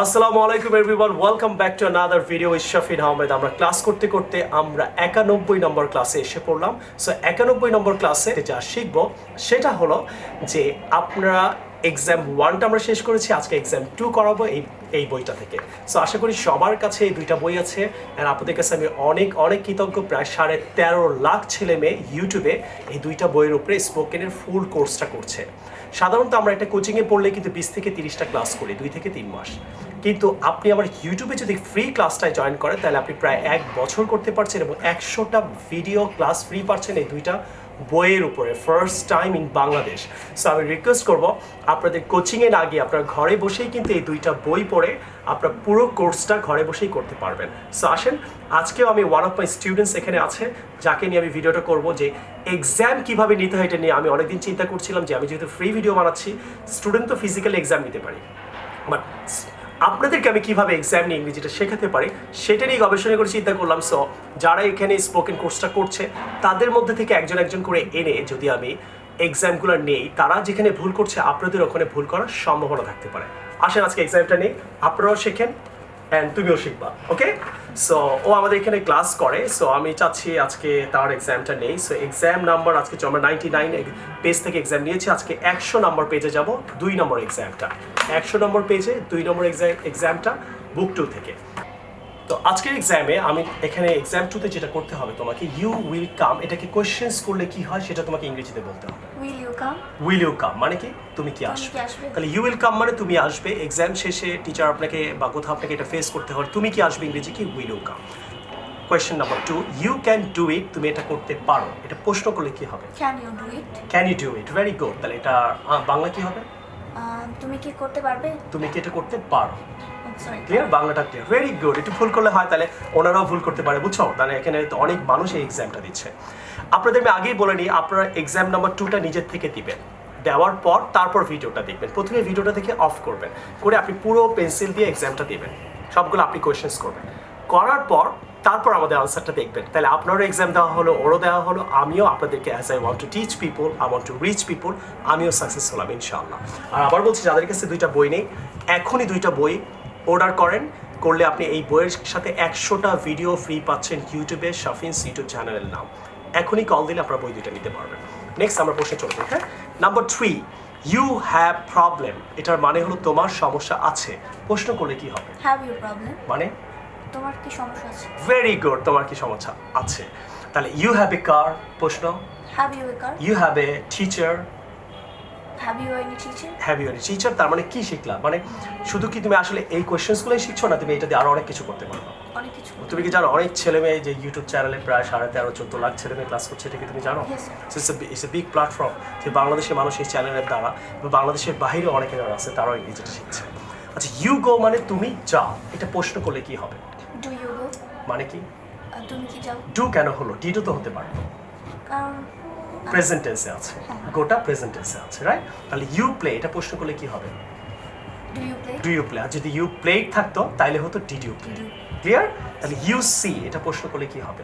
আসসালামু আলাইকুম everyone, welcome back to another video with Shafin Ahmed. আমরা ক্লাস করতে করতে আমরা 91 নম্বর ক্লাসে এসে পড়লাম। সো 91 নম্বর ক্লাসে যা শিখবো সেটা হলো যে আপনারা এক্সাম 1টা আমরা শেষ করেছি, আজকে এক্সাম 2 করাবো এই বইটা থেকে। সো আশা করি সবার কাছে এই দুইটা বই আছে। অ্যান্ড আপনাদের কাছে আমি অনেক কৃতজ্ঞ। প্রায় 13.5 লাখ ছেলে মেয়ে ইউটিউবে এই দুইটা বইয়ের উপরে স্পোকেনের ফুল কোর্সটা করছে। সাধারণত আমরা একটা কোচিংয়ে পড়লে কিন্তু 20 থেকে 30টা ক্লাস করি 2 থেকে 3 মাস, কিন্তু আপনি আমার ইউটিউবে যদি ফ্রি ক্লাসটায় জয়েন করেন তাহলে আপনি প্রায় 1 বছর করতে পারছেন এবং 100টা ভিডিও ক্লাস ফ্রি পাচ্ছেন এই দুইটা বইয়ের উপরে, first time in Bangladesh. So আমি রিকোয়েস্ট করবো আপনাদের কোচিংয়ে না গিয়ে আপনার ঘরে বসেই কিন্তু এই দুইটা বই পড়ে আপনার পুরো কোর্সটা ঘরে বসেই করতে পারবেন। সো আসেন, আজকেও আমি ওয়ান অফ মাই স্টুডেন্টস এখানে আছে যাকে নিয়ে আমি ভিডিওটা করবো যে এক্সাম কীভাবে নিতে হয় এটা নিয়ে। আমি অনেকদিন চিন্তা করছিলাম যে আমি যেহেতু ফ্রি ভিডিও বানাচ্ছি, স্টুডেন্ট তো ফিজিক্যালি এক্সাম নিতে পারি, বাট আপনাদেরকে আমি কীভাবে এক্সাম নিয়ে ইংরেজিটা শেখাতে পারি সেটা নিয়ে গবেষণা করে চিন্তা করলাম। সো যারা এখানে স্পোকেন কোর্সটা করছে তাদের মধ্যে থেকে একজন করে এনে যদি আমি এক্সামগুলো নেই, তারা যেখানে ভুল করছে আপনাদের ওখানে ভুল করার সম্ভাবনা থাকতে পারে। আসেন আজকে এক্সামটা নেই, আপনারাও শেখেন অ্যান্ড তুমিও শিখবা। ওকে, সো ও আমাদের এখানে ক্লাস করে। সো আমি চাচ্ছি আজকে তার এক্সামটা নেই। সো এক্সাম নাম্বার আজকে আমরা 99 পেজ থেকে এক্সাম নিয়েছি, আজকে 100 নম্বর পেজে যাব, 2 নম্বর এক্সামটা 100 নম্বর পেজে 2 নম্বর এক্সামটা বুক 2 থেকে। তো আজকের এক্সামে আমি এখানে এক্সাম 2তে যেটা করতে হবে তোমাকে, ইউ উইল কাম, এটাকে কোয়েশ্চেন্স করলে কি হয় সেটা তোমাকে ইংরেজিতে বলতে হবে। উইল ইউ কাম মানে কি, তুমি কি আসবে। তাহলে ইউ উইল কাম মানে তুমি আসবে। এক্সাম শেষে টিচার আপনাকে বা কোথাও আপনাকে এটা ফেস করতে হবে, তুমি কি আসবে, ইংরেজি কি will you come. Question number 2, you can do it, তুমি এটা করতে পারো। এটা প্রশ্ন করলে কি হবে, can you do it. Can you do it, very good. তাহলে এটা বাংলা কি হবে, তুমি কি করতে পারবে, তুমি কি এটা করতে পারো। সরি, ক্লিয়ার, বাংলাটা ক্লিয়ার, ভেরি গুড। একটু ভুল করলে হয়, তাহলে ওনারাও ভুল করতে পারে, বুঝছো। তাহলে এখানে তো অনেক মানুষ এই এক্সামটা দিচ্ছে। আপনাদের আমি আগেই বলে নিই, আপনারা এক্সাম নাম্বার 2টা নিজের থেকে দিবেন, দেওয়ার পর তারপর ভিডিওটা দেখবেন। প্রথমে ভিডিওটা দেখে অফ করবেন, করে আপনি পুরো পেন্সিল দিয়ে এক্সামটা দেবেন, সবগুলো আপনি কোয়েশ্চেন্স করবেন, করার পর তারপর আমাদের আনসারটা দেখবেন। তাহলে আপনারও এক্সাম দেওয়া হলো, ওরও দেওয়া হলো, আমিও আপনাদেরকে as I want to teach people, I want to reach people, আমিও সাকসেস হলাম ইনশাআল্লাহ। আর আবার বলছি, যাদের কাছে 2টা বই নেই, এখনই 2টা বই অর্ডার করেন, করলে আপনি এই বইয়ের সাথে 100টা ভিডিও ফ্রি পাচ্ছেন ইউটিউবে, শাফিনস ইউটিউব চ্যানেলের নাম। এখনই কল দিলে আপনার বই 2টা নিতে পারবেন। নেক্সট আমরা প্রশ্নে চলবো। হ্যাঁ, নাম্বার 3, ইউ হ্যাভ প্রবলেম, এটার মানে হলো তোমার সমস্যা আছে। প্রশ্ন করলে কি হবে, হ্যাভ ইউ প্রবলেম, মানে তোমার কি সমস্যা আছে। ভেরি গুড, তোমার কি সমস্যা আছে। তাহলে ইউ হ্যাভ এ কার, প্রশ্ন have you a car, you have a teacher, have you any teacher, have you any teacher. তার মানে কি শিখলাম, মানে শুধু কি তুমি আসলে এই কোয়েশ্চেন্সগুলোই শিখছো না, তুমি এটা দিয়ে আরো অনেক কিছু করতে পারবে। অনেক কিছু। তুমি কি জানো অনেক ছেলে মেয়ে যে ইউটিউব চ্যানেলে প্রায় 13.5-14 লাখ ছেলে মেয়ে ক্লাস করছে, এটা কি তুমি জানো। ইটস এ বিগ প্ল্যাটফর্ম, যে বাংলাদেশের মানুষ এই চ্যানেলের দ্বারা, বাংলাদেশের বাইরে অনেকে যারা আছে তারাও ইংরেজিটা শিখছে। আচ্ছা, ইউ গো মানে তুমি যাও, এটা প্রশ্ন করলে কি হবে, ডু ইউ গো, মানে কি, তুমি কি যাও। ডু কেন হলো, ডিডও তো হতে পারে, কারণ প্রেজেন্ট টেন্সে আছে, গোটা প্রেজেন্ট টেন্সে আছে, রাইট। তাহলে ইউ প্লে, এটা প্রশ্ন করলে কি হবে, do you play, do you play. আর যদি ইউ প্লে থাকতো তাহলে হতো ডিড ইউ প্লে। ক্লিয়ার। তাহলে ইউ সি, এটা প্রশ্ন করলে কি হবে,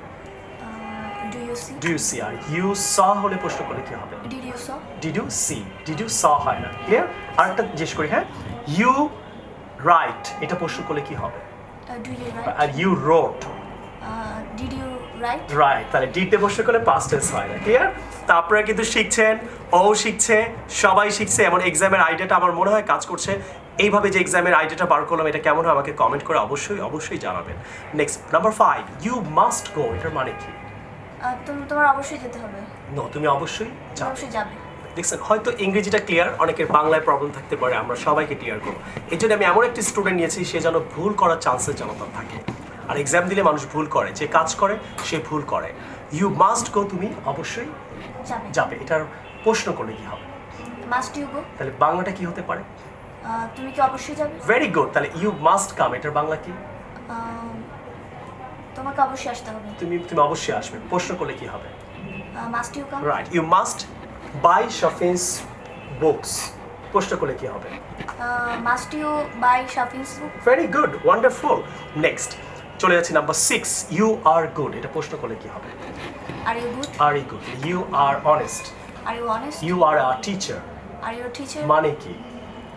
do you see, do you see. আর ইউ স হলে প্রশ্ন করলে কি হবে, did you saw, did you see, did you saw হয় না। ক্লিয়ার। আরেকটা জিজ্ঞেস করি, হ্যাঁ, ইউ রাইট, এটা প্রশ্ন করলে কি হবে, do you write, are you wrote, did you write, write. তাহলে ডিতে প্রশ্ন করলে পাস্ট টেন্স হয় না। ক্লিয়ার। তা আপনারা কিন্তু শিখছেন, ও শিখছে, সবাই শিখছে, এমন এক্সামের আইডিয়াটা আমার মনে হয় কাজ করছে। এইভাবে যে এক্সামের আইডিয়াটা বার করলাম, এটা কেমন হয় আমাকে কমেন্ট করে অবশ্যই জানাবেন। Next number 5, you must go, এটার মানে কি, তোমার অবশ্যই যেতে হবে। নো, তুমি অবশ্যই অবশ্যই যাবে। দেখছেন, হয়তো ইংরেজিটা ক্লিয়ার, অনেকের বাংলায় প্রবলেম থাকতে পারে, আমরা সবাইকে ক্লিয়ার করবো। এই জন্য আমি এমন একটি স্টুডেন্ট নিয়েছি, সে যেন ভুল করার চান্সেস যেন তার থাকে। আর এক্সাম দিলে মানুষ ভুল করে, যে কাজ করে সে ভুল করে। ইউ মাস্ট গো, তুমি অবশ্যই যাবে, এটার প্রশ্ন করলে কি হবে, মাস্ট ইউ গো, তাহলে বাংলাটা কি হতে পারে, তুমি কি অবশ্যই যাবে। Very good. তাহলে ইউ মাস্ট কাম, এটার বাংলা কি, তোমাকে অবশ্যই আসতে হবে, তুমি অবশ্যই আসবে। প্রশ্ন করলে কি হবে, must you come, right. You must buy Shafin's books, প্রশ্ন করলে কি হবে, must you buy Shafin's book, very good, wonderful. Next চলে যাচ্ছি নাম্বার 6, ইউ আর গুড, এটা প্রশ্ন করলে কি হবে, are you good, are you good. You are honest, are you honest, you are a teacher, are you teacher, মানে কি,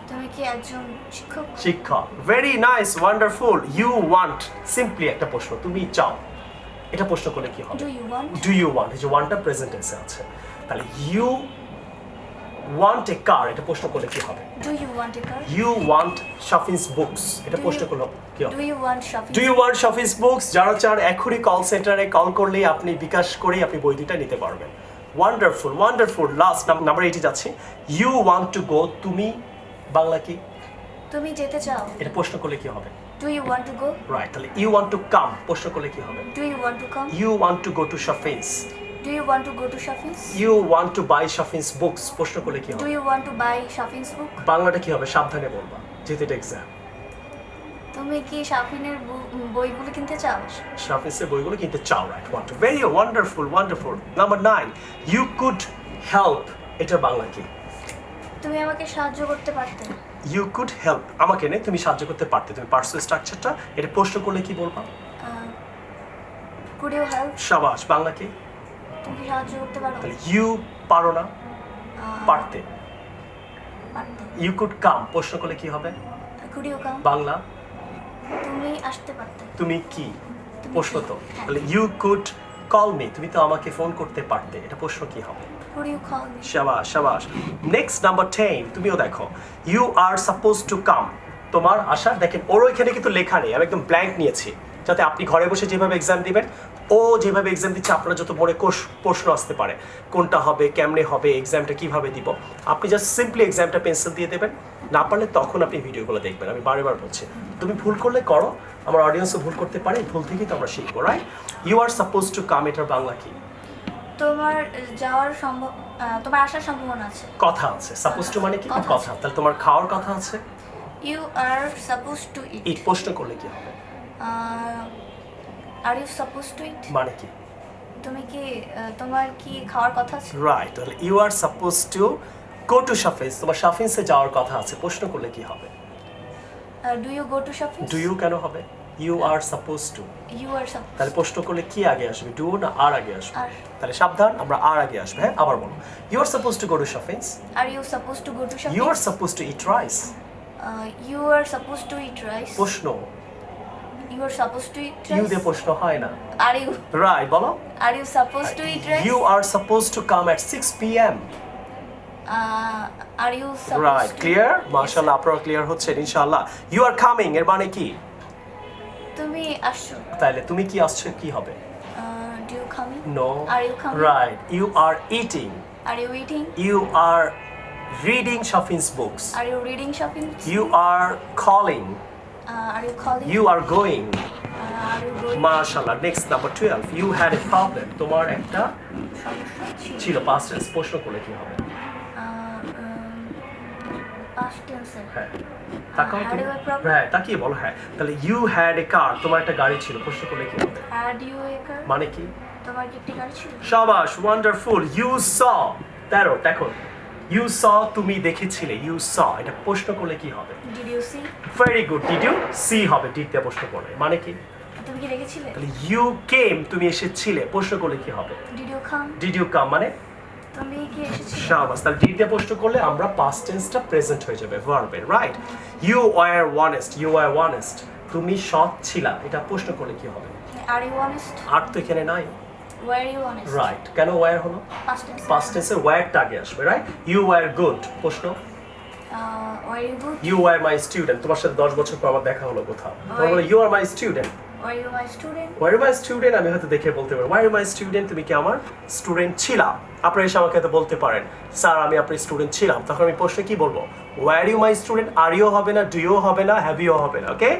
তুমি কি একজন শিক্ষক? শিক্ষক। Very nice, wonderful. You want, simply একটা প্রশ্ন, তুমি চাও, এটা প্রশ্ন করলে কি হবে? Do you want? Do you want, এই যে ওয়ান্টটা প্রেজেন্ট টেন্সে আছে, তাহলে ইউ ওয়ান্ট এ কার, এটা প্রশ্ন করলে কি হবে? Do you want a car? You want Shafin's books, এটা প্রশ্ন করলে কি হবে? Do you want shopping? Do you want Shafin's books? যারা চান এখনই কল সেন্টারে কল করলেই আপনি বিকাশ করেই আপনি বই দুইটা নিতে পারবেন। Wonderful, wonderful. লাস্ট নাম্বার 8 যাচ্ছে। ইউ ওয়ান্ট টু গো, তুমি বাংলা কি? তুমি যেতে চাও? এটা প্রশ্ন করলে কি হবে? Do you want to go? Right, তাহলে ইউ ওয়ান্ট টু কাম প্রশ্ন করলে কি হবে? Do you want to come? You want to go to Shafin's. Do you want to go to shopping? You want to buy Shafin's books প্রশ্ন করলে কি do হবে? You want to buy Shafin's book? বাংলাটা কি হবে? সাবধানে বলবা, যেহেতু এটা এক্সাম। তুমি কি শাফিনের বইগুলো কিনতে চাও? শফিন্সের বইগুলো কিনতে চাও, right? Want to, very wonderful, wonderful. Number 9, you could help, এটা বাংলা কি? তুমি আমাকে সাহায্য করতে পারতে? ইউ কুড হেল্প, আমাকে নেই, তুমি সাহায্য করতে পারতে, তুমি পার্সোনাল স্ট্রাকচারটা এটা প্রশ্ন করলে কি বলবা? Could you help? শাবাশ, বাংলা কি? তুমি কি সাহায্য করতে পারো? তাহলে ইউ পারো না, পারতে। পারতে। ইউ কুড কাম প্রশ্ন করলে কি হবে? Could you come? বাংলা তুমি আসতে পারতে? তুমি কি তুমি প্রশ্ন কি? তো, হ্যাঁ। তাহলে ইউ কুড কল মি, তুমি তো আমাকে ফোন করতে পারতে, এটা প্রশ্ন কি হবে? Could you call me? শাবাশ, শাবাশ। নেক্সট নাম্বার 10, তুমিও দেখো। You are suppose to come, তোমার আসার, দেখেন ওর ওইখানে কিন্তু লেখা নেই, আমি একদম ব্ল্যাঙ্ক নিয়েছি, যাতে আপনি ঘরে বসে যেভাবে এক্সাম দিবেন, ও যেভাবে এক্সাম দিচ্ছে আপনার যত মনে প্রশ্ন আসতে পারে, কোনটা হবে, কেমনে হবে, এক্সামটা কিভাবে দিব, আপনি জাস্ট সিম্পলি এক্সামটা পেন্সিল দিয়ে দেবেন। না পারলে তখন আপনি ভিডিওগুলো দেখবেন। আমি বারবার বলছি, তুমি ভুল করলে করো, আমার অডিয়েন্সও ভুল করতে পারে, ভুল থেকেই তো আমরা শিখবো, right? You are suppose to come, এটার বাংলা কি? তোমার যাওয়ার তোমার আসার সম্ভাবনা আছে। কথা আছে। সাপোজ টু মানে কি? কথা কথা। তাহলে তোমার খাওয়ার কথা আছে। ইউ আর সাপোজ টু ইট। ইট প্রশ্ন করলে কি হবে? আর ইউ সাপোজ টু ইট? মানে কি? তুমি কি তোমার কি খাওয়ার কথা আছে? রাইট, তাহলে you are suppose to go to Shafin's, তোমার শফিন্সে যাওয়ার কথা আছে, প্রশ্ন করলে কি হবে? Do you go to shopping? Do you can হবে? You are suppose to, you are suppose. তাহলে প্রশ্ন করলে কি আগে আসবে? ডু না আর আগে আসবে? আর। তাহলে সাবধান, আমরা আর আগে আসবে। হ্যাঁ, আবার বলো। You are suppose to go to Shafin's. Are you suppose to go to shopping? You are suppose to eat rice. You are suppose to eat rice? প্রশ্ন, you are suppose to eat you rice? দিয়ে প্রশ্ন হয় না। Are you right, বলো। Are you suppose to eat rice? You are suppose to come at 6 p.m. Are you suppose right, clear? মাশাআল্লাহ, আপনারা clear হচ্ছেন ইনশাআল্লাহ। ইউ আর কামিং এর মানে কি? তুমি আসছো। তাহলে তুমি কি আসছো কি হবে? Do you coming? No. Are you coming? Right, you are eating. Are you eating? You are reading Shafin's books. Are you reading shopping? You are calling. Are you calling? You are going. Are you going? MashaAllah. Next, number 12. You had a problem. তোমার একটা সমস্যা ছিল, past tense প্রশ্ন করলে কি হবে? Past টেন্সে। হ্যাঁ, তাকাও Had তুমি। you a problem? হ্যাঁ, তাকিয়ে বলো। হ্যাঁ, তাহলে you had a car. তোমার একটা গাড়ি ছিল, প্রশ্ন করলে কি হবে? হ্যাড ইউ এ কার? মানে কি? তোমার কি একটি গাড়ি ছিল? শাবাশ, ওয়ান্ডারফুল। You saw. দেখো। You saw, তুমি দেখেছিলে। You saw, এটা প্রশ্ন করলে কি হবে? Did you see? Very good. Did you see হবে, did দিয়ে প্রশ্ন করলে, মানে কি? তুমি কি রেখেছিলে? তাহলে ইউ কেম, তুমি এসেছিলে, প্রশ্ন করলে কি হবে? Did you come? Did you come মানে তুমি কি এসেছিলে? শাবাশ, তাহলে ডিড দিয়ে প্রশ্ন করলে আমরা পাস্ট টেন্সটা প্রেজেন্ট হয়ে যাবে ভার্বের, right? You were honest, you were honest, তুমি সৎ ছিলা, এটা প্রশ্ন করলে কি হবে? Are you honest? আর তো এখানে নাই, ওয়্যার ইউ অনেস্ট? রাইট। কেন ওয়্যার হলো? Past tense. পাস্ট টেন্সে ওয়্যারটা আগে আসবে, রাইট? ইউ ওয়্যার গুড, প্রশ্ন। Were you good? You were my student, তোমার সাথে 10 বছর পর আমার দেখা হলো কোথাও, তোমার বলে you are my student. Were you my student? Were my student, আমি হয়তো দেখে বলতে পারি ওয়ার মাই স্টুডেন্ট, তুমি কি আমার স্টুডেন্ট ছিলা? আপনারা এসে আমাকে হয়তো বলতে পারেন স্যার আমি আপনার স্টুডেন্ট ছিলাম, তখন আমি প্রশ্নে কি বলবো? Were you my student, are you হবে না, ডু ইউ হবে না, হ্যাভ ইউ হবে না, ওকে?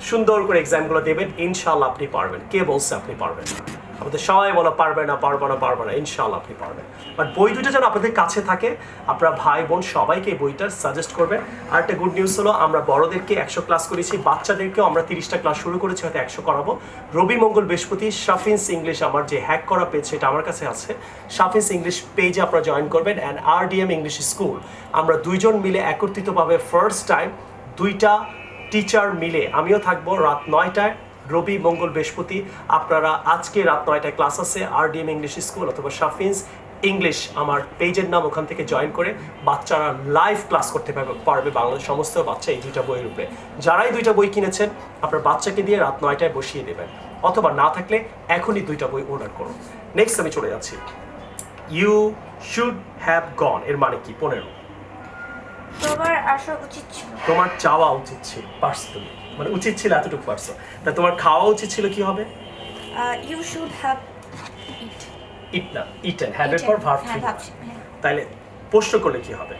সুন্দর করে এক্সামগুলো দেবেন, ইনশাআল্লাহ আপনি পারবেন। কে বলছে আপনি পারবেন না? আমাদের সবাই বলো পারবে না, পারবো না, পারবো না, ইনশাআল্লাহ আপনি পারবেন। বাট বই দুটো যেন আপনাদের কাছে থাকে, আপনারা ভাই বোন সবাইকে এই বইটা সাজেস্ট করবেন। আর একটা গুড নিউজ হলো, আমরা বড়দেরকে 100 ক্লাস করেছি, বাচ্চাদেরকেও আমরা 30টা ক্লাস শুরু করেছি, হয়তো 100 করাবো। রবি মঙ্গল বৃহস্পতি শাফিন্স ইংলিশ, আমার যে হ্যাক করা পেজ সেটা আমার কাছে আছে, শাফিন্স ইংলিশ পেজে আপনারা জয়েন করবেন। অ্যান্ড RDM ইংলিশ স্কুল, আমরা দুইজন মিলে একত্রিতভাবে ফার্স্ট টাইম 2টা টিচার মিলে, আমিও থাকবো রাত 9টায়, রবি মঙ্গল বৃহস্পতি। আপনারা আজকে রাত 9টায় ক্লাস আছে RDM ইংলিশ স্কুল অথবা শাফিন্স ইংলিশ আমার পেজের নাম, ওখান থেকে জয়েন করে বাচ্চারা লাইভ ক্লাস করতে পারবে বাংলাদেশ সমস্ত বাচ্চা এই 2টা বইয়ের উপরে। যারাই 2টা বই কিনেছেন আপনার বাচ্চাকে দিয়ে রাত 9টায় বসিয়ে দেবেন, অথবা না থাকলে এখনই 2টা বই অর্ডার করুন। নেক্সট আমি চলে যাচ্ছি, ইউ শুড হ্যাভ গন এর মানে কি? 15। তোমার আসা উচিত ছিল। তোমার চাওয়া উচিত ছিল, পারছো তুমি, মানে উচিত ছিল এতটুকু পারছো। তা তোমার খাওয়া উচিত ছিল কি হবে? You should have eat. Eat না, ইটেন, হ্যাভ এর পর ভার্ব হ্যাঁ, থ্রি। ভাবছি, হ্যাঁ। তাইলে প্রশ্ন করলে কি হবে?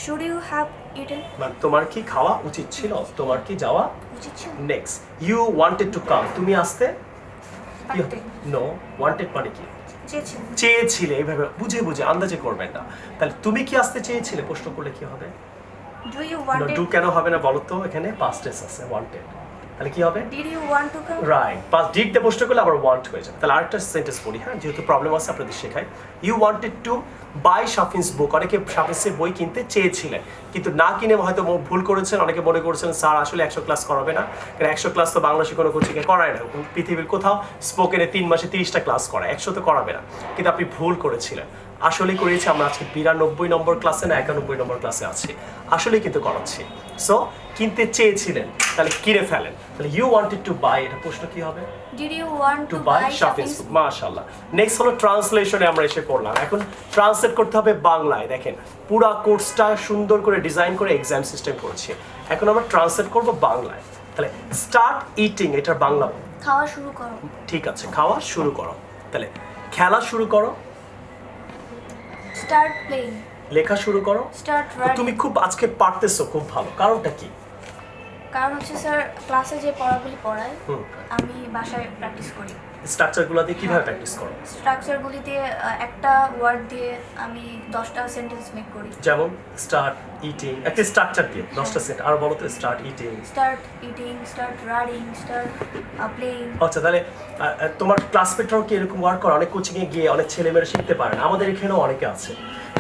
Should you have eaten. মানে তোমার কি খাওয়া উচিত ছিল, তোমার কি যাওয়া উচিত ছিল। Next, you wanted to come, তুমি আসতে কি হবে? পারতে। নো, ওয়ান্টেড মানে কি? চেয়েছিল। চেয়েছিলে, এইভাবে বুঝে বুঝে আন্দাজে করবেন না। তাহলে তুমি কি আসতে চেয়েছিলে, প্রশ্ন করলে কি হবে? Do you wanted. ডু কেন হবে না বলো তো? এখানে পাস্ট টেন্স আছে, ওয়ান্টেড, তাহলে কি হবে? Did you want to come. Right, past did দিয়ে প্রশ্ন করলে আবার ওয়ান্ট হয়ে যাবে। তাহলে আরেকটা সেন্টেন্স পড়ি, হ্যাঁ, যেহেতু প্রবলেম আছে আপনাদের শেখাই। You wanted two by Shafin's বুক, অনেকে শাফিন্সের বই কিনতে চেয়েছিলেন কিন্তু না কিনে হয়তো ভুল করেছেন। অনেকে মনে করেছেন স্যার আসলে 100 ক্লাস করাবে না, কারণ 100 ক্লাস তো বাংলাদেশে কোনো কোচিংয়ে করায় না, পৃথিবীর কোথাও স্পোকেনে 3 মাসে 30টা ক্লাস করায়, 100 তো করাবে না। কিন্তু আপনি ভুল করেছিলেন, আসলে করিয়েছি আমরা আজকে 92 নম্বর ক্লাসে না 91 নম্বর ক্লাসে আছি, আসলেই কিন্তু করাচ্ছি। সো কিনতে চেয়েছিলেন, তাহলে কিনে ফেলেন। তাহলে ইউ ওয়ান্টেড টু বাই, এটা প্রশ্ন কি হবে? Did you want to to buy buy Shafin's book. মাশাআল্লাহ। নেক্সট হলো ট্রান্সলেশনে আমরা এসে পড়লাম। এখন ট্রান্সলেট করতে হবে বাংলায়। দেখেন পুরো কোর্সটা সুন্দর করে ডিজাইন করে এক্সাম সিস্টেম করেছি, এখন আমরা ট্রান্সলেট করব বাংলায়। তাহলে স্টার্ট ইটিং, এটার বাংলা বলো। খাওয়া শুরু করো। ঠিক আছে, খাওয়া শুরু করো। তাহলে খেলা শুরু করো। Start playing. লেখা শুরু করো। স্টার্ট তো রাইটিং। তুমি খুব আজকে পারতেছো, খুব ভালো, কারণটা কি? কারণ হচ্ছে স্যার ক্লাসে যে পড়াগুলি পড়ায় হুম। আমি বাসায় প্র্যাকটিস করি। স্ট্রাকচারগুলো দিয়ে কিভাবে প্র্যাকটিস করো? স্ট্রাকচারগুলি দিয়ে একটা ওয়ার্ড দিয়ে আমি 10টা সেন্টেন্স মেক করি। যেমন স্টার্ট ইটিং, একটা স্ট্রাকচার দিয়ে 10টা সেন্ট। আর বলো তো, start eating, start eating, start riding, start playing. আচ্ছা, তাহলে তোমার ক্লাসমেটরাও কি এরকম ওয়ার্ক করে? অনেক কোচিংয়ে গিয়ে অনেক ছেলেমেয়েরা শিখতে পারে না, আমাদের এখানেও অনেকে আছে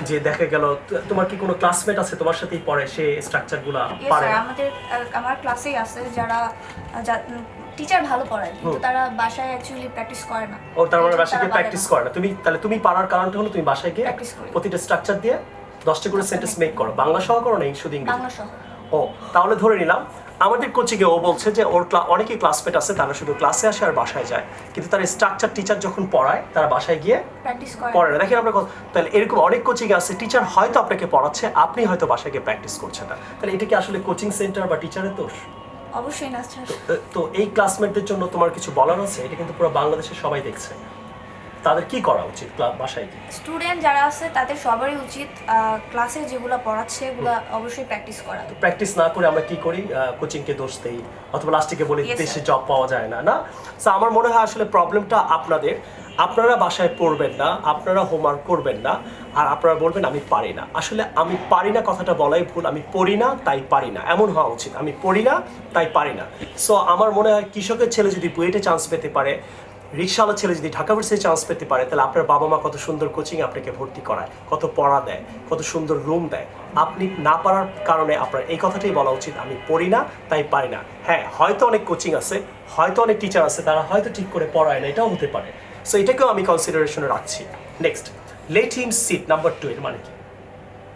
যে দেখা গেল তোমার কি কোনো ক্লাসমেট আছে তোমার সাথেই পড়ে, সে স্ট্রাকচারগুলো পারে না? আমার ক্লাসেই আছে যারা টিচার ভালো পড়ায় কিন্তু তারা বাসায় অ্যাকচুয়ালি প্র্যাকটিস করে না। ও, তার মানে এই জন্য বাসায় গিয়ে তারা প্র্যাকটিস পারে করে না। তাহলে তুমি পারার কারণটা হলো তুমি বাসায় গিয়ে Practice করি। প্রতিটা স্ট্রাকচার দিয়ে 10টা করে সেন্টেন্স মেক করো। বাংলা সহ করো না শুধু না। ইংরেজি? বাংলা সহ। ও, তাহলে ধরে নিলাম আমাদের কোচিংয়ে ও বলছে যে ওর অনেকেই ক্লাসমেট আছে তারা শুধু ক্লাসে আসে আর বাসায় যায়, কিন্তু তার স্ট্রাকচার টিচার যখন পড়ায় তারা বাসায় গিয়ে প্র্যাকটিস করে। পড়ে না। দেখেন আমরা তাহলে এরকম অনেক কোচিং আছে টিচার হয়তো আপনাকে পড়াচ্ছে, আপনি হয়তো বাসায় গিয়ে প্র্যাকটিস করছেন না। তাহলে এটা কি আসলে কোচিং সেন্টার বা টিচারের দোষ? অবশ্যই না স্যার। তো এই ক্লাসমেটদের জন্য তোমার কিছু বলার আছে? এটা কিন্তু পুরো বাংলাদেশের সবাই দেখছে, তাদের কি করা উচিত বাসায় গিয়ে? স্টুডেন্ট যারা আছে তাদের সবারই উচিত ক্লাসে যেগুলো পড়াচ্ছে এগুলো অবশ্যই প্র্যাকটিস করা। প্র্যাকটিস না করে আমরা কি করি? কোচিংকে দোষ দেই, অথবা লাস্টে বলি Yes, দেশে sir. জব পাওয়া যায় না। না, সো আমার মনে হয় আসলে প্রবলেমটা আপনাদের। আপনারা বাসায় পড়বেন না, আপনারা হোমওয়ার্ক করবেন না, আর আপনারা বলবেন আমি পারি না। আসলে আমি পারি না কথাটা বলাই ভুল, আমি পড়ি না তাই পারি না, এমন হওয়া উচিত। আমি পড়ি না তাই পারি না। সো আমার মনে হয় কৃষকের ছেলে যদি বুয়েটে চান্স পেতে পারে, রিক্সাওয়ালা ছেলে যদি ঢাকা ভার্সিটিতে চান্স পেতে পারে, তাহলে আপনার বাবা মা কত সুন্দর কোচিং আপনাকে ভর্তি করায়, কত পড়া দেয়, কত সুন্দর রুম দেয়। আপনি না পারার কারণে আপনার এই কথাটাই বলা উচিত, আমি পড়ি না তাই পারি না। হ্যাঁ, হয়তো অনেক কোচিং আছে, হয়তো অনেক টিচার আছে, তারা হয়তো ঠিক করে পড়ায় না, এটাও হতে পারে। সো এটাকেও আমি কনসিডারেশনে রাখছি। Next, let him sit, number 2 এর মানে কি?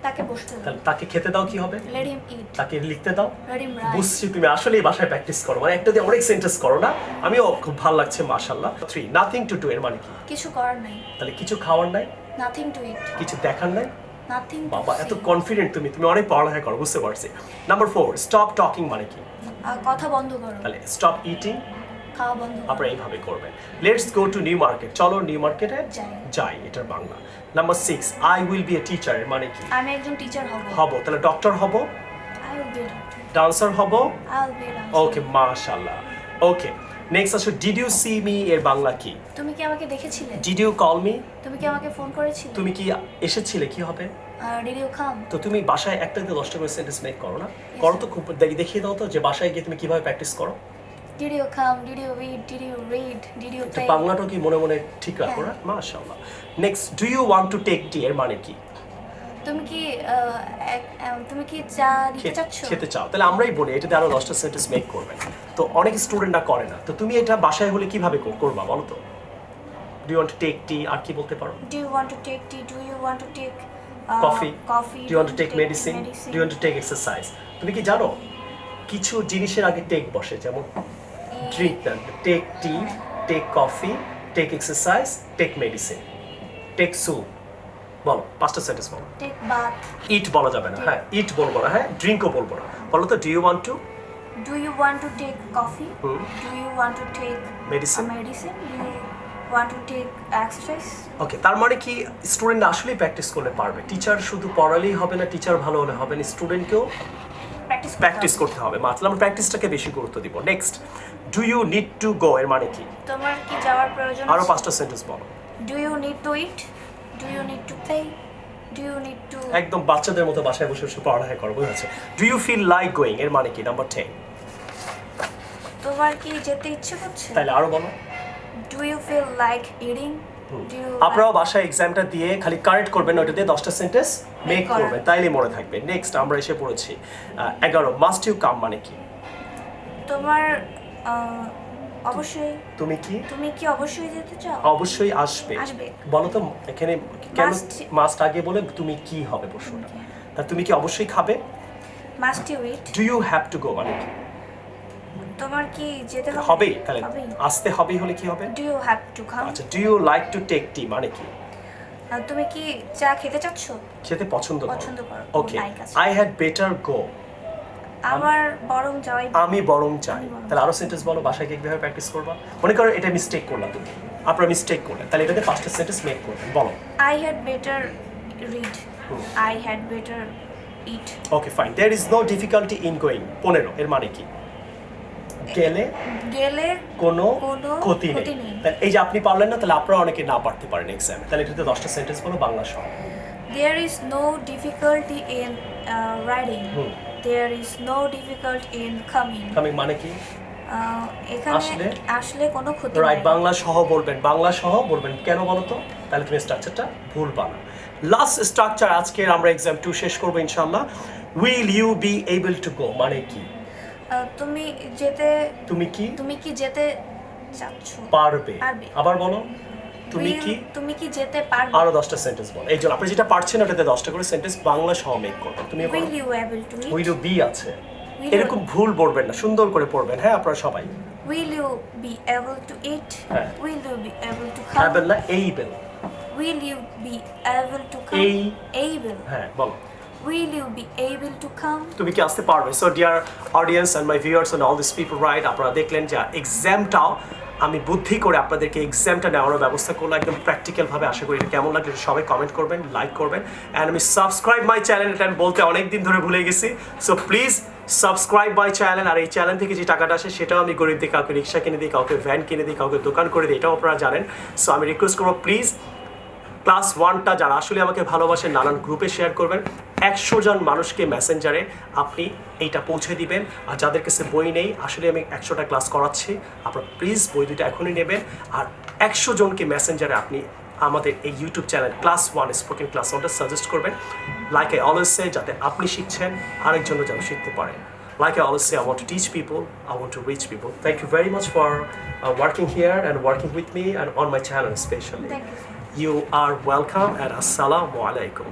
তাকে বসতে দাও। তাহলে তাকে খেতে দাও, কি হবে? লেট হিম ইট। তাকে লিখতে দাও। Let him right. বুঝছি তুমি আসলেই বাসায় প্র্যাকটিস করো, মানে একটা দিয়ে অনেক সেন্টেন্স করো না, আমিও খুব ভালো লাগছে মাশাআল্লাহ। 3, নাথিং টু ডু এর মানে কি? কিছু করার নাই। তাহলে কিছু খাওয়ার নাই, নাথিং টু ইট। কিছু দেখার নাই। নাথিং টু বাবা এত কনফিডেন্ট তুমি, তুমি অনেক পড়ালেখা করো, বুঝতে পারছি। নাম্বার 4, স্টপ টকিং মানে কি? কথা বন্ধ করো। তাহলে স্টপ ইটিং খাওয়া বন্ধ করো। আপনারা এইভাবে করবেন। Let's go to new market, চলো নিউ মার্কেটে যাই। যাই, এটার Bangla. Number 6, I will B a teacher এর মানে কি? আমি একজন টিচার হব। হব, তাহলে ডক্টর হব, I will be a doctor. Dancer হব। I will be a dancer. Okay, মাশাআল্লাহ। ওকে, নেক্সট আসো, ডিড ইউ সি মি এর বাংলা কি? তুমি কি আমাকে দেখেছিলে? ডিড ইউ কল মি, তুমি কি আমাকে ফোন করেছিলে? তুমি কি এসেছিলে, কি হবে? Did you come? তো তুমি বাসায় একটা দিয়ে 10টা করে সেন্টেন্স মেক করো না, করো তো, খুব দেখিয়ে দাও তো যে বাসায় গিয়ে তুমি কিভাবে প্র্যাকটিস করো। Did you come? Did you read? Did you read? Did you তো প্লে? বাংলাটাও কি মনে মনে ঠিক রাখো না? মাশাআল্লাহ। Next, do you want to take tea এর মানে কি? তুমি কি চা নিতে চাচ্ছ? খেতে চাও, তাহলে আমরাই বলি এটাতে আরো 10টা সেন্টেন্স মেক করবেন। তো অনেক স্টুডেন্টরা করে না, তো তুমি এটা বাসায় হলে কিভাবে করবা বলো তো? Do you want to take tea, আর কি বলতে পারো? Do you want to take tea? Do you want to take coffee, coffee? Do you want to take medicine, do you want to take exercise. তুমি কি জানো কিছু জিনিসের আগে টেক বসে, যেমন ড্রিঙ্ক না, take tea, take coffee, take exercise, take medicine, take soup. বলো 5টা সেন্টেন্স বলো। Take bath. ইট বলা যাবে না, হ্যাঁ ইট বলবো না, হ্যাঁ ড্রিঙ্কও বলবো না। বলো তো, do you want to Do you want to take coffee? Do you want to take medicine. medicine? Do you want to take exercise? ওকে, তার মানে কি স্টুডেন্ট আসলেই প্র্যাকটিস করলে পারবে? টিচার শুধু পড়ালেই হবে না, টিচার ভালো হলে হবে না, স্টুডেন্টকেও প্র্যাকটিস করতে হবে। মাত্র আমরা প্র্যাকটিসটাকে বেশি গুরুত্ব দিব। Next, do you need to go এর মানে কি? তোমার কি যাওয়ার প্রয়োজন আরো আছে? 5টা সেন্টেন্স বলো। Do you need to eat? Do you need to play? Do you need to একদম বাচ্চাদের মতো বাসায় বসে বসে পড়ালেখা করো, বুঝেছে? Do you feel like going এর মানে কি? নাম্বার 10। তোমার কি যেতে ইচ্ছে করছে? তাহলে আরো বলো। Do you feel like eating? Do you আপনারাও বাসায় এক্সামটা দিয়ে খালি কারেক্ট করবেন, ওইটা দিয়ে 10টা সেন্টেন্স মেক করা। করবেন, তাইলে মনে থাকবে। নেক্সট আমরা এসে পড়েছি 11, মাস্ট ইউ কাম মানে কি? তোমার অবশ্যই তুমি কি অবশ্যই যেতে চাও? অবশ্যই আসবে। আসবে। বলো তো এখানে কেন Must- মাস্ট আগে বলে তুমি কি হবে প্রশ্নটা? তা তুমি কি অবশ্যই খাবে? Must you eat? Do you have to go মানে কি? তোমার কি যেতে হবে? হবেই, তাহলে হবেই। আসতে হবেই হলে কি হবে? Do you have to come? আচ্ছা, do you like to take tea মানে কি? তুমি কি চা খেতে চাচ্ছ? খেতে পছন্দ পছন্দ করো। ওকে, Like আছে। আই হ্যাড বেটার গো আমার বরং যাওয়াই আমি বরং চাই। আমি বরং তাহলে আরো সেন্টেন্স বলো, বাসায় গিয়ে কিভাবে প্র্যাকটিস করবা। মনে করো এটা মিস্টেক করলাম, তুমি আপনারা মিস্টেক করলেন, তাহলে এটাতে 5টা সেন্টেন্স মেক করবেন। বলো। I had better read. I had better eat. Okay fine, there is no difficulty in going 15 এর মানে কি? গেলে গেলে কোনো কোনো ক্ষতি ক্ষতি নেই। নেই। তাহলে এই যে আপনি পারলেন না, তাহলে আপনারা অনেকে না পারতে পারেন এক্সামে। তাহলে এটাতে 10টা সেন্টেন্স বলো বাংলা সহ। There is no difficulty in writing. There is no difficulty in coming. Coming মানে কি? এখানে আসলে কোনো ক্ষতি রাইট, নাই। বাংলা সহ বলবেন, বাংলা সহ বলবেন। কেন বলো তো? তাহলে তুমি স্ট্রাকচারটা ভুলবা না। লাস্ট স্ট্রাকচার আজকে আমরা এক্সাম 2 শেষ করবো ইনশাআল্লাহ। Will you be able to go মানে কি? তুমি যেতে তুমি কি যেতে চাচ্ছ? পারবে। পারবে। আবার বলো, তুমি কি যেতে পারবে? আরো 10টা সেন্টেন্স বলো। এই জন্য আপনি যেটা পারছেন ওটাতে 10টা করে সেন্টেন্স বাংলা সহ মেক করবেন। তুমি Will you able to eat? Will you be আছে, Will এরকম ভুল পড়বেন না, সুন্দর করে পড়বেন। হ্যাঁ আপনারা সবাই। Will you be able to eat? হ্যাঁ। Will you be able to Hubble come? না, এইবেল। Will you be able to come? Able. হ্যাঁ বলো। Will you be able to come? তুমি কি আসতে পারবে? So dear audience and my viewers and all this people, right, আপনারা দেখলেন যে এক্সামটাও আমি বুদ্ধি করে আপনাদেরকে এক্সামটা নেওয়ার ব্যবস্থা করলাম একদম প্র্যাকটিক্যালভাবে। আশা করি এটা কেমন লাগলো সবাই কমেন্ট করবেন, লাইক করবেন। অ্যান্ড আমি সাবস্ক্রাইব মাই চ্যানেল, এটা আমি বলতে অনেক দিন ধরে ভুলে গেছি। So please subscribe my channel. আর এই চ্যানেল থেকে যে টাকাটা আসে সেটাও আমি গরিব দিই, কাউকে রিক্সা কিনে দিই, কাউকে ভ্যান কিনে দিই, কাউকে দোকান করে দিই, এটাও আপনারা জানেন। সো আমি রিকোয়েস্ট করবো প্লিজ ক্লাস 1টা যারা আসলে আমাকে ভালোবাসেন নানান গ্রুপে শেয়ার করবেন। 100 জন মানুষকে মেসেঞ্জারে আপনি এইটা পৌঁছে দিবেন। আর যাদের কাছে বই নেই, আসলে আমি 100টা ক্লাস করাচ্ছি, আপনারা প্লিজ বই দুটো এখনই নেবেন। আর 100 জনকে মেসেঞ্জারে আপনি আমাদের এই YouTube channel class 1 spoken class 1টা সাজেস্ট করবেন। লাইক আই অলওয়েজ সে, যাতে আপনি শিখছেন আরেকজনও যেন শিখতে পারে। Like I always say, I want to teach people, I want to reach people. Thank you very much for working here and working with me and on my channel especially. Thank you. You are welcome and assalamu alaikum.